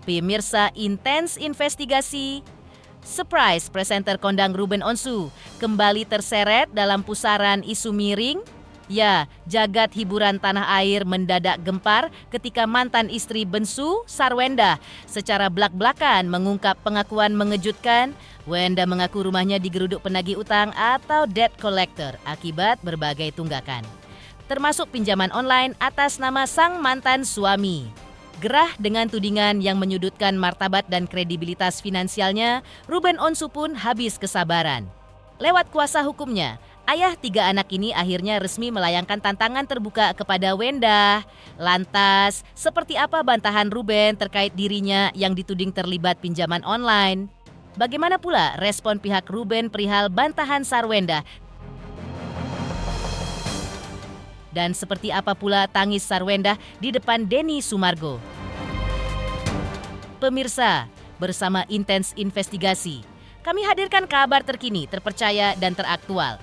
Pemirsa intens investigasi. Surprise presenter kondang Ruben Onsu kembali terseret dalam pusaran isu miring. Ya, jagat hiburan tanah air mendadak gempar ketika mantan istri Bensu, Sarwenda, secara blak-blakan mengungkap pengakuan mengejutkan. Wenda mengaku rumahnya digeruduk penagih utang atau debt collector akibat berbagai tunggakan, termasuk pinjaman online atas nama sang mantan suami. Gerah dengan tudingan yang menyudutkan martabat dan kredibilitas finansialnya, Ruben Onsu pun habis kesabaran. Lewat kuasa hukumnya, ayah 3 anak ini akhirnya resmi melayangkan tantangan terbuka kepada Wenda. Lantas, seperti apa bantahan Ruben terkait dirinya yang dituding terlibat pinjaman online? Bagaimana pula respon pihak Ruben perihal bantahan Sarwenda? Dan seperti apa pula tangis Sarwenda di depan Denny Sumargo? Pemirsa, bersama Intens Investigasi, kami hadirkan kabar terkini, terpercaya, dan teraktual.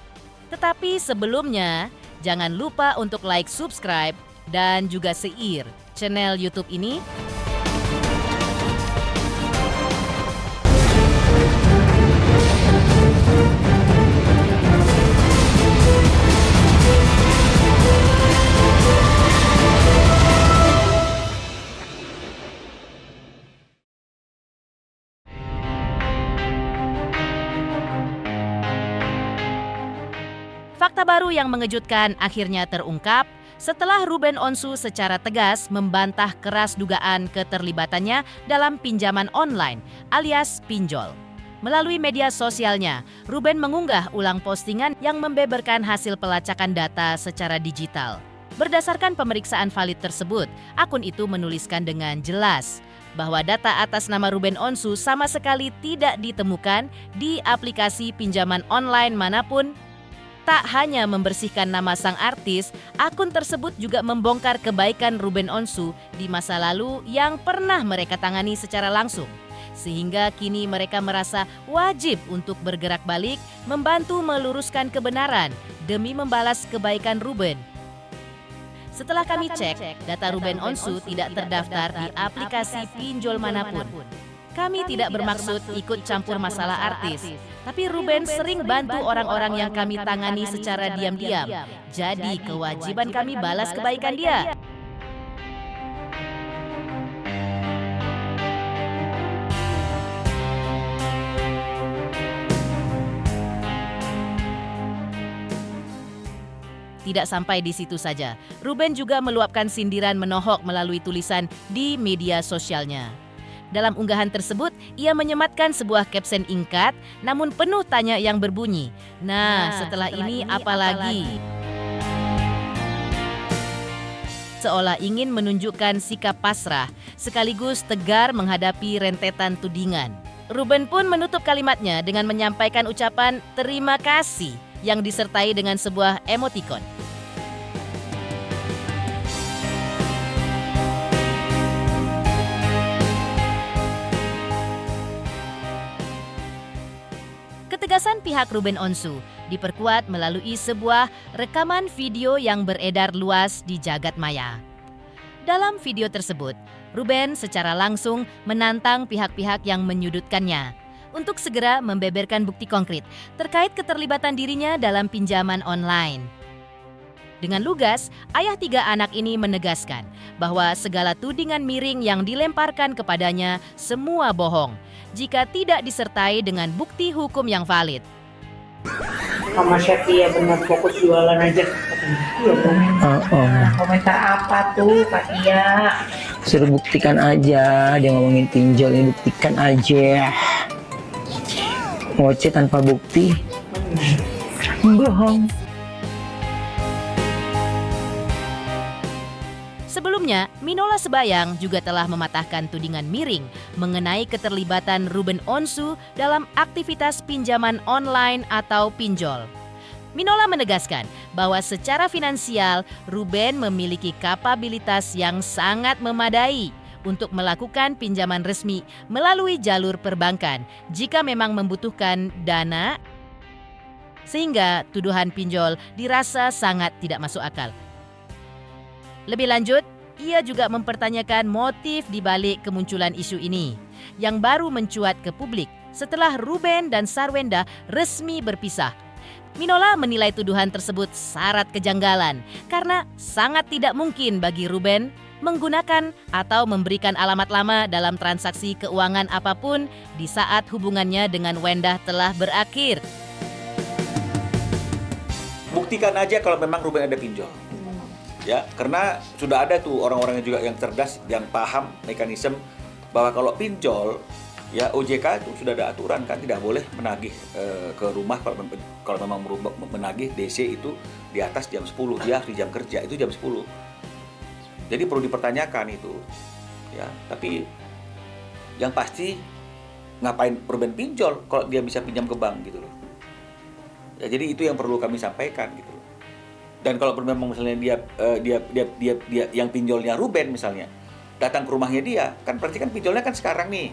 Tetapi sebelumnya, jangan lupa untuk like, subscribe, dan juga share channel YouTube ini. Fakta baru yang mengejutkan akhirnya terungkap setelah Ruben Onsu secara tegas membantah keras dugaan keterlibatannya dalam pinjaman online alias pinjol. Melalui media sosialnya, Ruben mengunggah ulang postingan yang membeberkan hasil pelacakan data secara digital. Berdasarkan pemeriksaan valid tersebut, akun itu menuliskan dengan jelas bahwa data atas nama Ruben Onsu sama sekali tidak ditemukan di aplikasi pinjaman online manapun. Tak hanya membersihkan nama sang artis, akun tersebut juga membongkar kebaikan Ruben Onsu di masa lalu yang pernah mereka tangani secara langsung. Sehingga kini mereka merasa wajib untuk bergerak balik, membantu meluruskan kebenaran demi membalas kebaikan Ruben. Setelah kami cek, data Ruben Onsu tidak terdaftar di aplikasi pinjol manapun. Kami tidak bermaksud ikut campur masalah artis, tapi Ruben sering bantu orang-orang yang kami tangani secara diam-diam. Jadi kewajiban kami balas kebaikan dia. Tidak sampai di situ saja, Ruben juga meluapkan sindiran menohok melalui tulisan di media sosialnya. Dalam unggahan tersebut, ia menyematkan sebuah caption ingkat, namun penuh tanya yang berbunyi, "Nah, setelah ini apa lagi?" Seolah ingin menunjukkan sikap pasrah, sekaligus tegar menghadapi rentetan tudingan. Ruben pun menutup kalimatnya dengan menyampaikan ucapan terima kasih yang disertai dengan sebuah emotikon. Ketegasan pihak Ruben Onsu diperkuat melalui sebuah rekaman video yang beredar luas di jagat maya. Dalam video tersebut, Ruben secara langsung menantang pihak-pihak yang menyudutkannya untuk segera membeberkan bukti konkret terkait keterlibatan dirinya dalam pinjaman online. Dengan lugas, ayah 3 anak ini menegaskan bahwa segala tudingan miring yang dilemparkan kepadanya semua bohong jika tidak disertai dengan bukti hukum yang valid. Sama Syakia benar fokus jualan aja. Iya dong. Komentar apa tuh Kak Tia? Suruh buktikan aja, dia ngomongin pinjol ini buktikan aja. Ngoceh tanpa bukti, bohong. Sebelumnya, Minola Sebayang juga telah mematahkan tudingan miring mengenai keterlibatan Ruben Onsu dalam aktivitas pinjaman online atau pinjol. Minola menegaskan bahwa secara finansial, Ruben memiliki kapabilitas yang sangat memadai untuk melakukan pinjaman resmi melalui jalur perbankan jika memang membutuhkan dana, sehingga tuduhan pinjol dirasa sangat tidak masuk akal. Lebih lanjut, Ia juga mempertanyakan motif di balik kemunculan isu ini yang baru mencuat ke publik setelah Ruben dan Sarwenda resmi berpisah. Minola menilai tuduhan tersebut syarat kejanggalan karena sangat tidak mungkin bagi Ruben menggunakan atau memberikan alamat lama dalam transaksi keuangan apapun di saat hubungannya dengan Wenda telah berakhir. Buktikan aja kalau memang Ruben ada pinjol. Ya, karena sudah ada tuh orang-orang juga yang cerdas, yang paham mekanisme bahwa kalau pinjol, ya OJK itu sudah ada aturan kan, tidak boleh menagih ke rumah kalau memang menagih DC itu di atas jam 10, dia di jam kerja itu jam 10. Jadi perlu dipertanyakan itu. Ya, tapi yang pasti ngapain Ruben pinjol kalau dia bisa pinjam ke bank gitu loh. Ya, jadi itu yang perlu kami sampaikan gitu loh. Dan kalau memang misalnya dia yang pinjolnya Ruben misalnya datang ke rumahnya dia, kan berarti kan pinjolnya kan sekarang nih.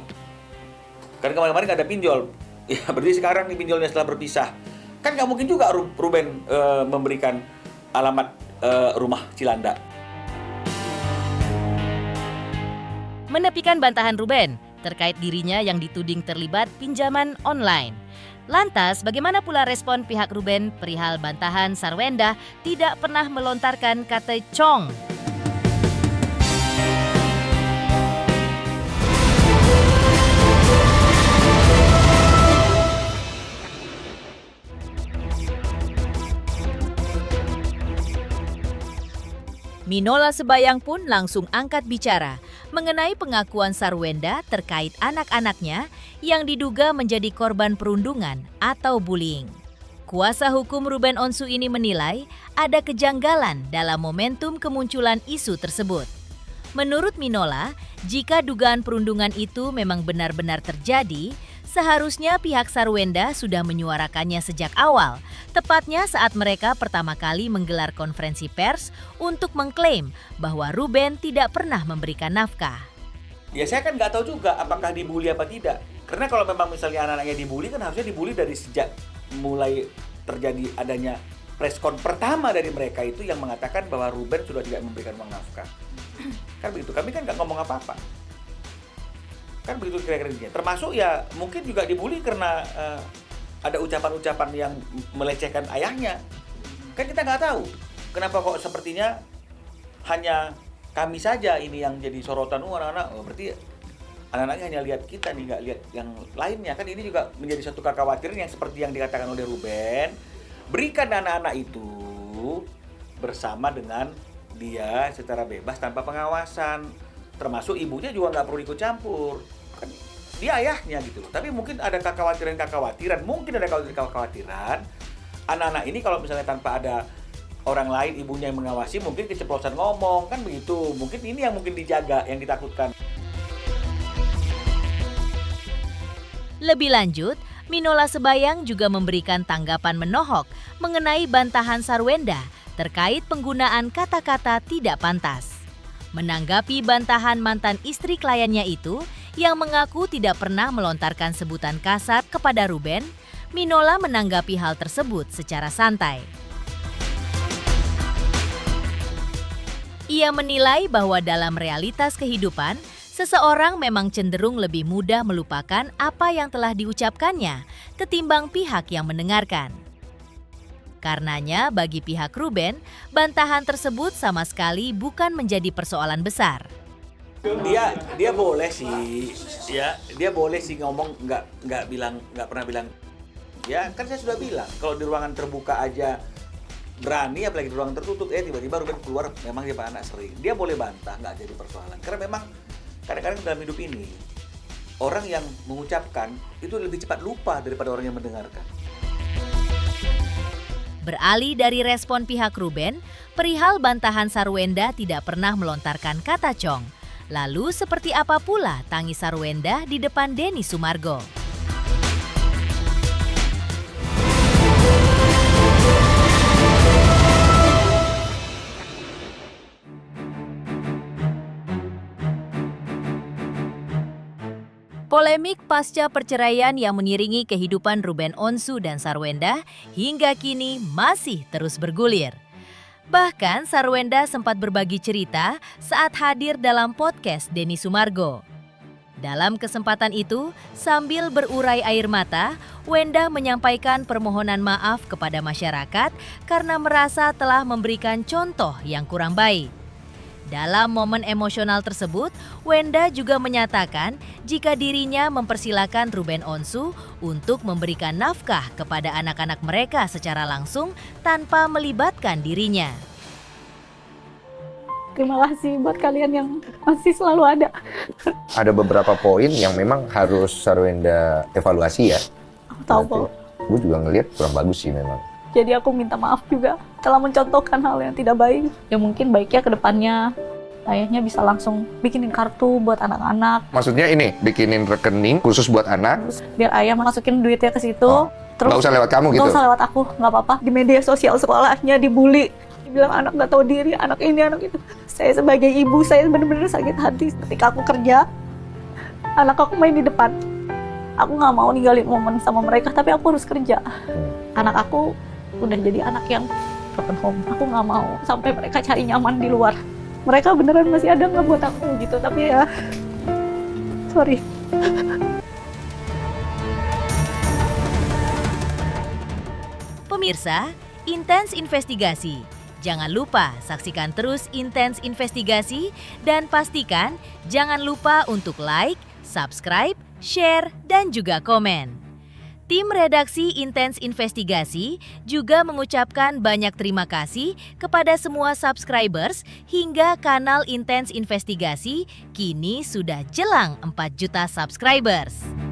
Kan kemarin nggak ada pinjol, ya berarti sekarang nih pinjolnya setelah berpisah. Kan nggak mungkin juga Ruben memberikan alamat rumah Cilanda. Menepikan bantahan Ruben terkait dirinya yang dituding terlibat pinjaman online. Lantas, bagaimana pula respon pihak Ruben perihal bantahan Sarwenda tidak pernah melontarkan kata cong? Minola Sebayang pun langsung angkat bicara mengenai pengakuan Sarwenda terkait anak-anaknya yang diduga menjadi korban perundungan atau bullying. Kuasa hukum Ruben Onsu ini menilai ada kejanggalan dalam momentum kemunculan isu tersebut. Menurut Minola, jika dugaan perundungan itu memang benar-benar terjadi, seharusnya pihak Sarwenda sudah menyuarakannya sejak awal, tepatnya saat mereka pertama kali menggelar konferensi pers untuk mengklaim bahwa Ruben tidak pernah memberikan nafkah. Ya saya kan nggak tahu juga apakah dibully apa tidak. Karena kalau memang misalnya anak-anaknya dibully kan harusnya dibully dari sejak mulai terjadi adanya preskon pertama dari mereka itu yang mengatakan bahwa Ruben sudah tidak memberikan uang nafkah. Kan begitu, kami kan nggak ngomong apa-apa. Kan begitu kira-kira intinya. Termasuk ya mungkin juga dibully karena ada ucapan-ucapan yang melecehkan ayahnya. Kan kita nggak tahu kenapa kok sepertinya hanya kami saja ini yang jadi sorotan anak-anak. Berarti anak-anaknya hanya lihat kita nih, nggak lihat yang lainnya. Kan ini juga menjadi satu kekhawatiran yang seperti yang dikatakan oleh Ruben. Berikan anak-anak itu bersama dengan dia secara bebas tanpa pengawasan. Termasuk ibunya juga nggak perlu ikut campur. Kan dia ayahnya gitu loh. Tapi mungkin ada kekhawatiran, mungkin ada kekhawatiran anak-anak ini kalau misalnya tanpa ada orang lain, ibunya yang mengawasi, mungkin keceplosan ngomong, kan begitu. Mungkin ini yang mungkin dijaga, yang ditakutkan. Lebih lanjut, Minola Sebayang juga memberikan tanggapan menohok mengenai bantahan Sarwenda terkait penggunaan kata-kata tidak pantas. Menanggapi bantahan mantan istri kliennya itu yang mengaku tidak pernah melontarkan sebutan kasar kepada Ruben, Minola menanggapi hal tersebut secara santai. Ia menilai bahwa dalam realitas kehidupan, seseorang memang cenderung lebih mudah melupakan apa yang telah diucapkannya ketimbang pihak yang mendengarkan. Karenanya, bagi pihak Ruben, bantahan tersebut sama sekali bukan menjadi persoalan besar. Dia boleh sih, ya dia boleh sih ngomong nggak pernah bilang. Ya kan saya sudah bilang kalau di ruangan terbuka aja berani, apalagi di ruangan tertutup, tiba-tiba Ruben keluar memang dia anak sering. Dia boleh bantah, nggak jadi persoalan. Karena memang kadang-kadang dalam hidup ini orang yang mengucapkan itu lebih cepat lupa daripada orang yang mendengarkan. Beralih dari respon pihak Ruben, perihal bantahan Sarwenda tidak pernah melontarkan kata cong. Lalu seperti apa pula tangis Sarwenda di depan Denny Sumargo? Polemik pasca perceraian yang mengiringi kehidupan Ruben Onsu dan Sarwenda hingga kini masih terus bergulir. Bahkan Sarwenda sempat berbagi cerita saat hadir dalam podcast Denny Sumargo. Dalam kesempatan itu, sambil berurai air mata, Wenda menyampaikan permohonan maaf kepada masyarakat karena merasa telah memberikan contoh yang kurang baik. Dalam momen emosional tersebut, Wenda juga menyatakan jika dirinya mempersilakan Ruben Onsu untuk memberikan nafkah kepada anak-anak mereka secara langsung tanpa melibatkan dirinya. Terima kasih buat kalian yang masih selalu ada. Ada beberapa poin yang memang harus Sarwenda evaluasi ya. Aku tahu kok. Gue juga ngelihat kurang bagus sih memang. Jadi aku minta maaf juga telah mencontohkan hal yang tidak baik. Ya mungkin baiknya ke depannya ayahnya bisa langsung bikinin kartu buat anak-anak. Maksudnya ini, bikinin rekening khusus buat anak. Biar ayah masukin duitnya ke situ. Terus Nggak usah lewat kamu gitu? Nggak usah lewat aku, nggak apa-apa. Di media sosial sekolahnya dibully. Dibilang anak nggak tahu diri, anak ini, anak itu. Saya sebagai ibu, saya benar-benar sakit hati ketika aku kerja. Anak aku main di depan. Aku nggak mau ninggalin momen sama mereka, tapi aku harus kerja. Anak aku udah jadi anak yang broken home. Aku nggak mau sampai mereka cari nyaman di luar. Mereka beneran masih ada nggak buat aku gitu, tapi ya sorry. Pemirsa, Intens Investigasi. Jangan lupa saksikan terus Intens Investigasi dan pastikan jangan lupa untuk like, subscribe, share, dan juga komen. Tim redaksi Intens Investigasi juga mengucapkan banyak terima kasih kepada semua subscribers hingga kanal Intens Investigasi kini sudah jelang 4 juta subscribers.